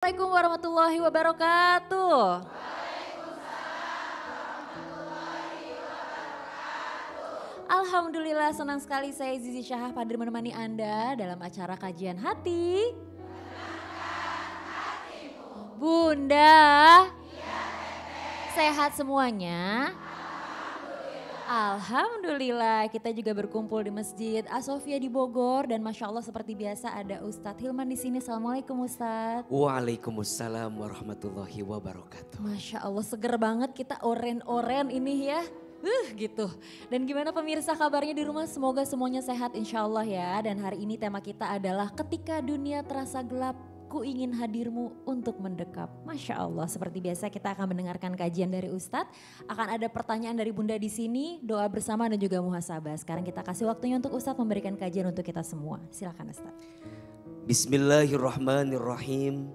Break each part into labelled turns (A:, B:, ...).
A: Assalamualaikum warahmatullahi wabarakatuh. Alhamdulillah senang sekali saya Zizi Syahah hadir menemani Anda dalam acara kajian hati. Bunda, sehat semuanya? Alhamdulillah kita juga berkumpul di Masjid As-Sofia di Bogor dan Masya Allah seperti biasa ada Ustadz Hilman di sini. Assalamualaikum Ustadz.
B: Waalaikumsalam warahmatullahi wabarakatuh.
A: Masya Allah seger banget kita oren-oren ini ya. Gitu. Dan gimana pemirsa kabarnya di rumah? Semoga semuanya sehat insya Allah ya. Dan hari ini tema kita adalah ketika dunia terasa gelap, ku ingin hadirmu untuk mendekap. Masya Allah, seperti biasa kita akan mendengarkan kajian dari Ustadz. Akan ada pertanyaan dari Bunda di sini, doa bersama dan juga muhasabah. Sekarang kita kasih waktunya untuk Ustadz memberikan kajian untuk kita semua. Silakan Ustadz.
B: Bismillahirrahmanirrahim.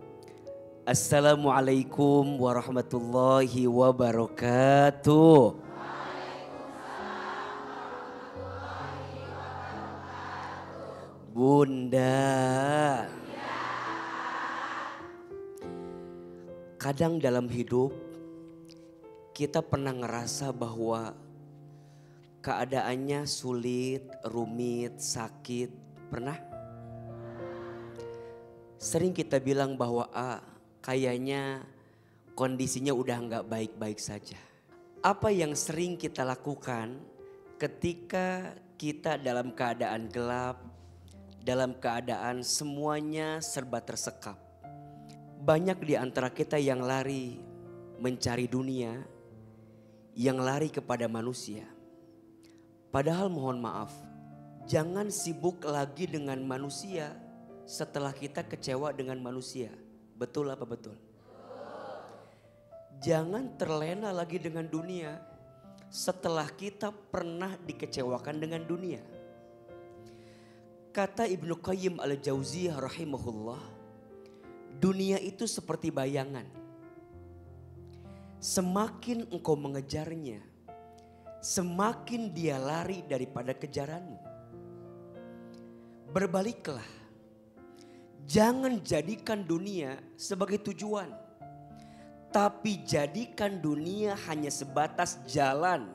B: Assalamualaikum warahmatullahi wabarakatuh. Bunda. Kadang dalam hidup kita pernah ngerasa bahwa keadaannya sulit, rumit, sakit. Pernah? Sering kita bilang bahwa kayaknya kondisinya udah nggak baik-baik saja. Apa yang sering kita lakukan ketika kita dalam keadaan gelap, dalam keadaan semuanya serba tersekap. Banyak di antara kita yang lari mencari dunia, yang lari kepada manusia. Padahal mohon maaf, jangan sibuk lagi dengan manusia setelah kita kecewa dengan manusia. Betul apa betul? Jangan terlena lagi dengan dunia setelah kita pernah dikecewakan dengan dunia. Kata Ibnu Qayyim al-Jauziyah rahimahullah, dunia itu seperti bayangan. Semakin engkau mengejarnya, semakin dia lari daripada kejaranmu. Berbaliklah, jangan jadikan dunia sebagai tujuan, tapi jadikan dunia hanya sebatas jalan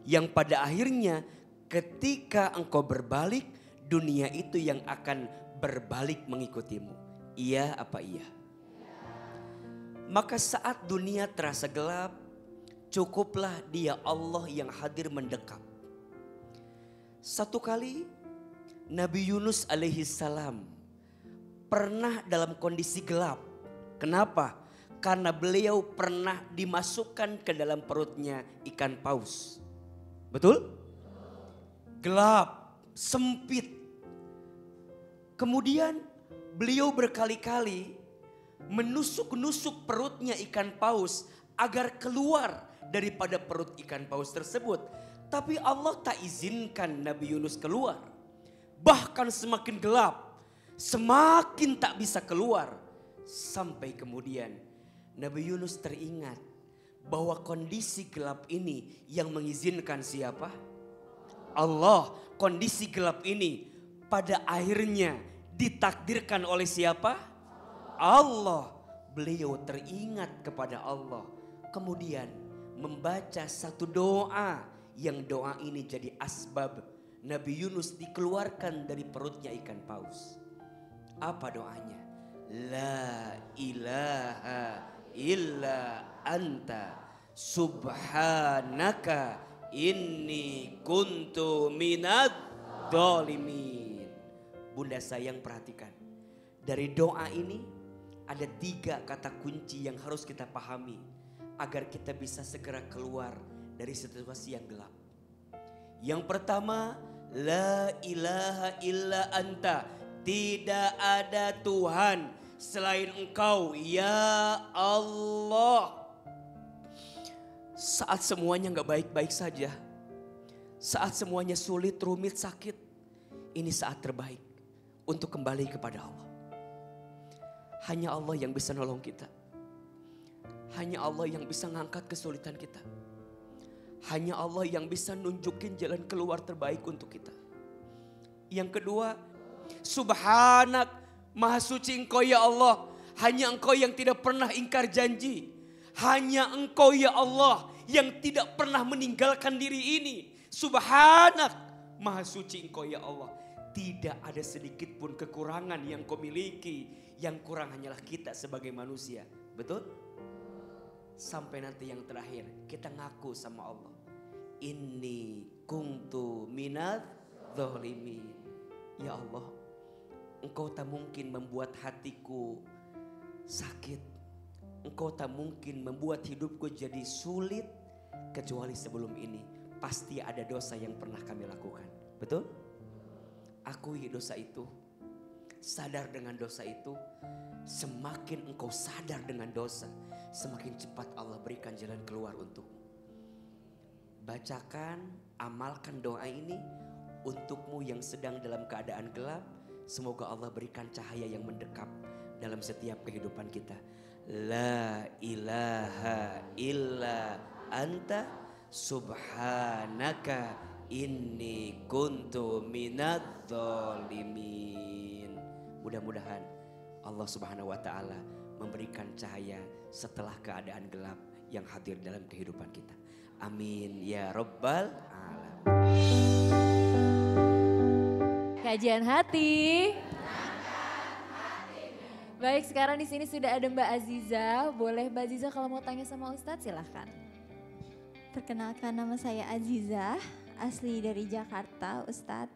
B: yang pada akhirnya ketika engkau berbalik, dunia itu yang akan berbalik mengikutimu. Iya apa iya? Maka saat dunia terasa gelap, cukuplah dia Allah yang hadir mendekap. Satu kali Nabi Yunus alaihi salam pernah dalam kondisi gelap. Kenapa? Karena beliau pernah dimasukkan ke dalam perutnya ikan paus. Betul? Gelap, sempit. Kemudian beliau berkali-kali menusuk-nusuk perutnya ikan paus agar keluar daripada perut ikan paus tersebut. Tapi Allah tak izinkan Nabi Yunus keluar. Bahkan semakin gelap, semakin tak bisa keluar. Sampai kemudian Nabi Yunus teringat bahwa kondisi gelap ini yang mengizinkan siapa? Allah. Kondisi gelap ini pada akhirnya ditakdirkan oleh siapa? Allah. Beliau teringat kepada Allah. Kemudian membaca satu doa yang doa ini jadi asbab Nabi Yunus dikeluarkan dari perutnya ikan paus. Apa doanya? La ilaha illa anta subhanaka inni kuntu minad dzalimin. Bunda sayang perhatikan. Dari doa ini ada 3 kata kunci yang harus kita pahami. Agar kita bisa segera keluar dari situasi yang gelap. Yang pertama, la ilaha illa anta. Tidak ada Tuhan selain engkau ya Allah. Saat semuanya gak baik-baik saja. Saat semuanya sulit, rumit, sakit. Ini saat terbaik untuk kembali kepada Allah. Hanya Allah yang bisa nolong kita. Hanya Allah yang bisa ngangkat kesulitan kita. Hanya Allah yang bisa nunjukin jalan keluar terbaik untuk kita. Yang kedua, Subhanak, Maha suci engkau ya Allah. Hanya Engkau yang tidak pernah ingkar janji. Hanya Engkau ya Allah yang tidak pernah meninggalkan diri ini. Subhanak, maha suci Engkau ya Allah. Tidak ada sedikit pun kekurangan yang Kau miliki. Yang kurang hanyalah kita sebagai manusia. Betul? Sampai nanti yang terakhir kita ngaku sama Allah. Inni kuntu minadz dzalimin. Ya Allah, Engkau tak mungkin membuat hatiku sakit. Engkau tak mungkin membuat hidupku jadi sulit kecuali sebelum ini. Pasti ada dosa yang pernah kami lakukan. Betul? Akui dosa itu. Sadar dengan dosa itu. Semakin engkau sadar dengan dosa, semakin cepat Allah berikan jalan keluar untukmu. Bacakan, amalkan doa ini untukmu yang sedang dalam keadaan gelap. Semoga Allah berikan cahaya yang mendekap dalam setiap kehidupan kita. La ilaha illa anta subhanaka inni kuntu minadz dzalimin. Mudah-mudahan Allah Subhanahu wa taala memberikan cahaya setelah keadaan gelap yang hadir dalam kehidupan kita. Amin ya rabbal alamin.
A: Kajian hati. Baik, sekarang di sini sudah ada Mbak Aziza. Boleh Mbak Aziza kalau mau tanya sama Ustadz silahkan.
C: Perkenalkan, nama saya Aziza, asli dari Jakarta, Ustadz.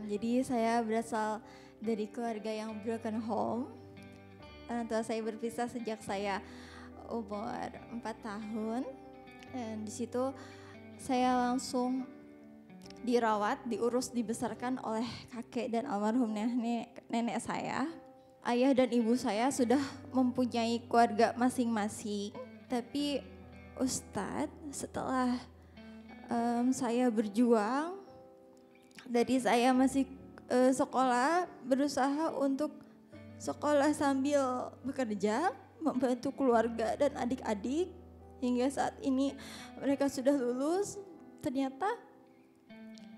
C: Jadi saya berasal dari keluarga yang broken home. Orang tua saya berpisah sejak saya umur 4 tahun. Dan di situ saya langsung dirawat, diurus, dibesarkan oleh kakek dan almarhum nenek saya. Ayah dan ibu saya sudah mempunyai keluarga masing-masing. Tapi Ustadz, setelah saya berjuang, dari saya masih sekolah, berusaha untuk sekolah sambil bekerja, membantu keluarga dan adik-adik. Hingga saat ini mereka sudah lulus, ternyata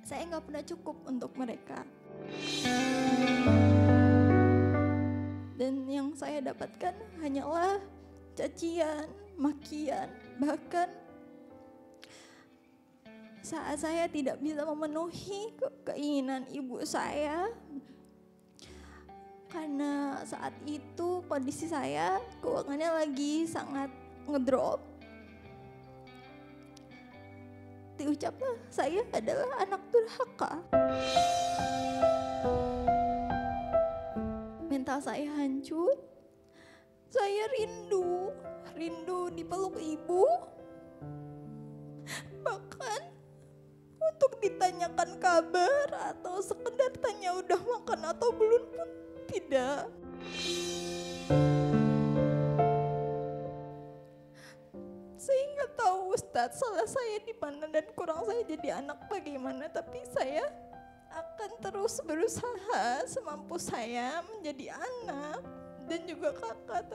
C: saya nggak pernah cukup untuk mereka. Dan yang saya dapatkan hanyalah cacian, makian, bahkan saat saya tidak bisa memenuhi keinginan ibu saya. Karena saat itu kondisi saya keuangannya lagi sangat ngedrop. Diucaplah saya adalah anak durhaka. Mental saya hancur. Saya rindu dipeluk ibu. Bahkan untuk ditanyakan kabar atau sekedar tanya udah makan atau belum pun tidak. Saya nggak tahu Ustadz salah saya di mana dan kurang saya jadi anak bagaimana, tapi saya akan terus berusaha semampu saya menjadi anak dan juga kakak,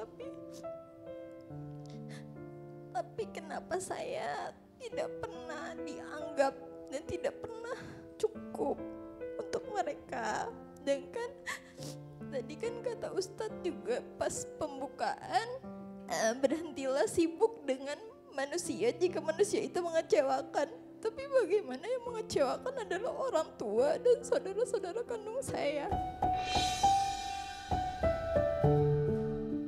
C: tapi kenapa saya tidak pernah dianggap dan tidak pernah cukup untuk mereka. Dan kan tadi kan kata Ustadz juga pas pembukaan, berhentilah sibuk dengan manusia jika manusia itu mengecewakan. Tapi bagaimana yang mengecewakan adalah orang tua dan saudara-saudara kandung saya.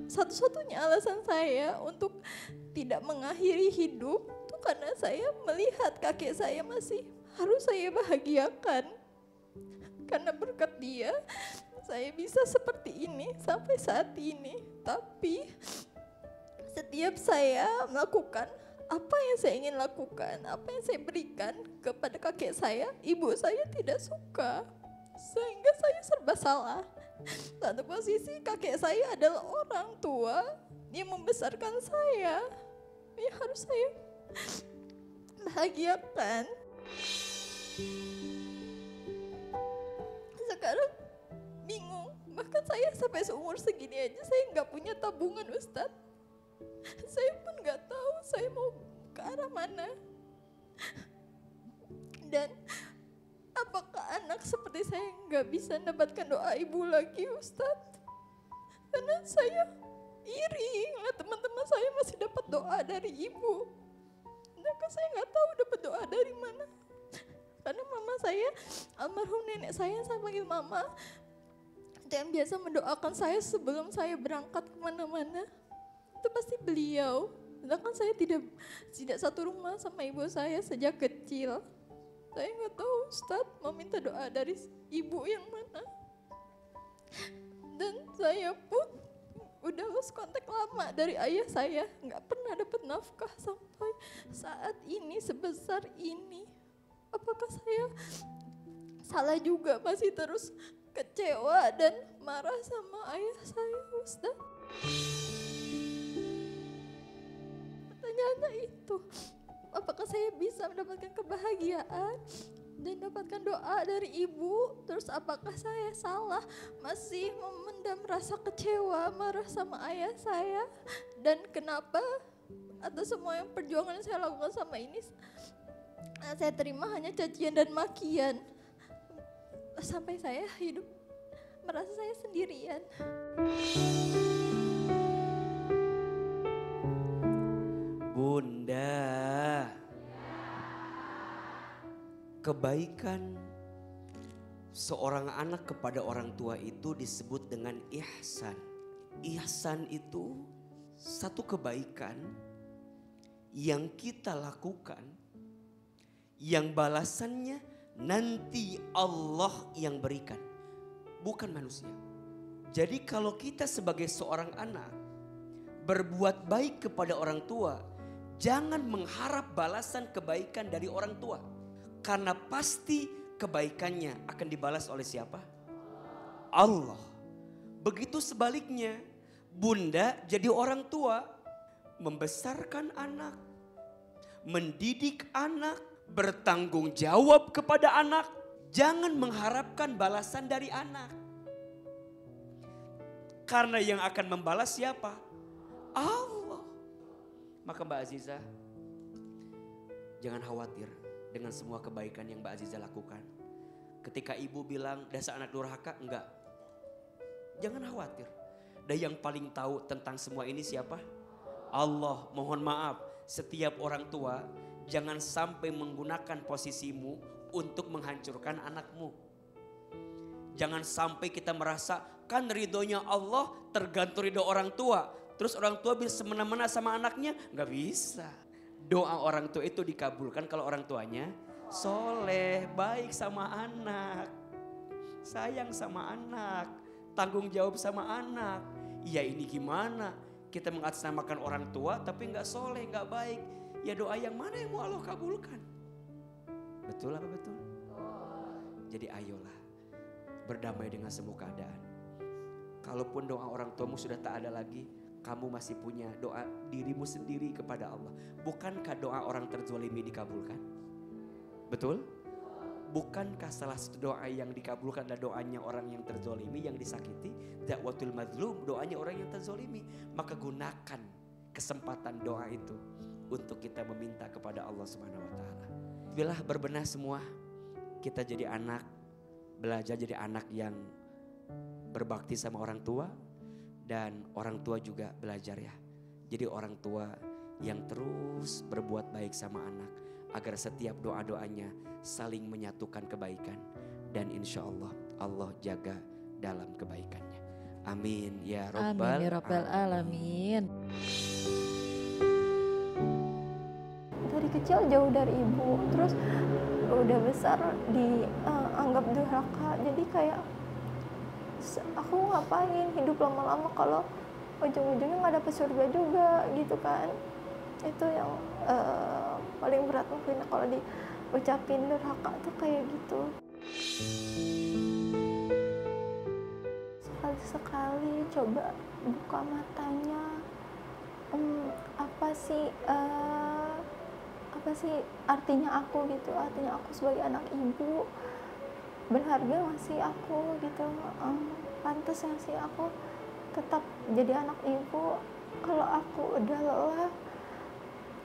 C: Satu-satunya alasan saya untuk tidak mengakhiri hidup itu karena saya melihat kakek saya masih harus saya bahagiakan. Karena berkat dia, saya bisa seperti ini sampai saat ini. Tapi setiap saya melakukan apa yang saya ingin lakukan, apa yang saya berikan kepada kakek saya, ibu saya tidak suka. Sehingga saya serba salah. Satu posisi kakek saya adalah orang tua yang membesarkan saya. Yang harus saya bahagiakan. Sekarang bingung. Bahkan saya sampai seumur segini aja saya nggak punya tabungan, Ustadz. Saya pun nggak tahu saya mau ke arah mana. Dan apakah anak seperti saya nggak bisa mendapatkan doa ibu lagi, Ustadz? Karena saya iri ngeliat teman-teman saya masih dapat doa dari ibu. Sedangkan saya nggak tahu dapat doa dari mana. Karena mama saya, almarhum nenek saya panggil mama, dan biasa mendoakan saya sebelum saya berangkat kemana-mana. Itu pasti beliau. Sedangkan saya tidak satu rumah sama ibu saya sejak kecil. Saya nggak tahu Ustadz mau minta doa dari ibu yang mana. Dan saya pun udah lost kontak lama dari ayah saya. Nggak pernah dapat nafkah sampai saat ini sebesar ini. Apakah saya salah juga masih terus kecewa dan marah sama ayah saya, Ustaz? Pertanyaannya itu, apakah saya bisa mendapatkan kebahagiaan dan dapatkan doa dari ibu? Terus apakah saya salah masih memendam rasa kecewa, marah sama ayah saya? Dan kenapa atas semua yang perjuangan yang saya lakukan sama ini, saya terima hanya cacian dan makian. Sampai saya hidup merasa saya sendirian.
B: Bunda, kebaikan seorang anak kepada orang tua itu disebut dengan ihsan. Ihsan itu satu kebaikan yang kita lakukan, yang balasannya nanti Allah yang berikan, bukan manusia. Jadi kalau kita sebagai seorang anak berbuat baik kepada orang tua, jangan mengharap balasan kebaikan dari orang tua. Karena pasti kebaikannya akan dibalas oleh siapa? Allah. Begitu sebaliknya, bunda jadi orang tua, membesarkan anak, mendidik anak, bertanggung jawab kepada anak. Jangan mengharapkan balasan dari anak. Karena yang akan membalas siapa? Allah. Maka Mbak Aziza, jangan khawatir dengan semua kebaikan yang Mbak Aziza lakukan. Ketika ibu bilang dasar anak durhaka, enggak. Jangan khawatir. Dan yang paling tahu tentang semua ini siapa? Allah. Mohon maaf, setiap orang tua jangan sampai menggunakan posisimu untuk menghancurkan anakmu. Jangan sampai kita merasa kan ridhonya Allah tergantung ridho orang tua. Terus orang tua bisa semena-mena sama anaknya? Gak bisa. Doa orang tua itu dikabulkan kalau orang tuanya soleh, baik sama anak, sayang sama anak, tanggung jawab sama anak. Ya ini gimana? Kita mengatasnamakan orang tua tapi gak soleh, gak baik. Ya doa yang mana yang mau Allah kabulkan? Betul apa betul? Jadi ayolah berdamai dengan semua keadaan. Kalaupun doa orang tuamu sudah tak ada lagi, kamu masih punya doa dirimu sendiri kepada Allah. Bukankah doa orang terzolimi dikabulkan? Betul? Bukankah salah satu doa yang dikabulkan adalah doanya orang yang terzolimi, yang disakiti? Da'watul mazlum, doanya orang yang terzolimi. Maka gunakan kesempatan doa itu untuk kita meminta kepada Allah Subhanahu wa taala. Bila berbenah semua, kita jadi anak, belajar jadi anak yang berbakti sama orang tua, dan orang tua juga belajar ya. Jadi orang tua yang terus berbuat baik sama anak, agar setiap doa-doanya saling menyatukan kebaikan. Dan insya Allah, Allah jaga dalam kebaikannya. Amin ya Rabbal,
A: Amin ya Rabbal Alamin.
C: Dari kecil jauh dari ibu, terus udah besar dianggap durhaka. Jadi kayak aku ngapain hidup lama-lama kalau ujung-ujungnya nggak dapet surga juga gitu kan. Itu yang paling berat mungkin kalau diucapin durhaka tuh kayak gitu. Sekali-sekali coba buka matanya, apa sih artinya aku gitu, artinya aku sebagai anak ibu, berharga nggak sih aku gitu, pantas nggak sih aku tetap jadi anak ibu kalau aku udah lelah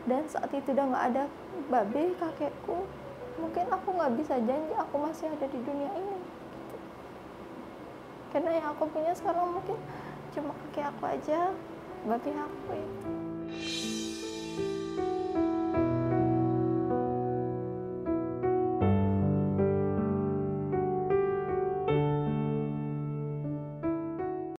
C: dan saat itu udah nggak ada babe kakekku, mungkin aku nggak bisa janji aku masih ada di dunia ini gitu. Karena yang aku punya sekarang mungkin cuma kakek aku aja bapak pihakku itu.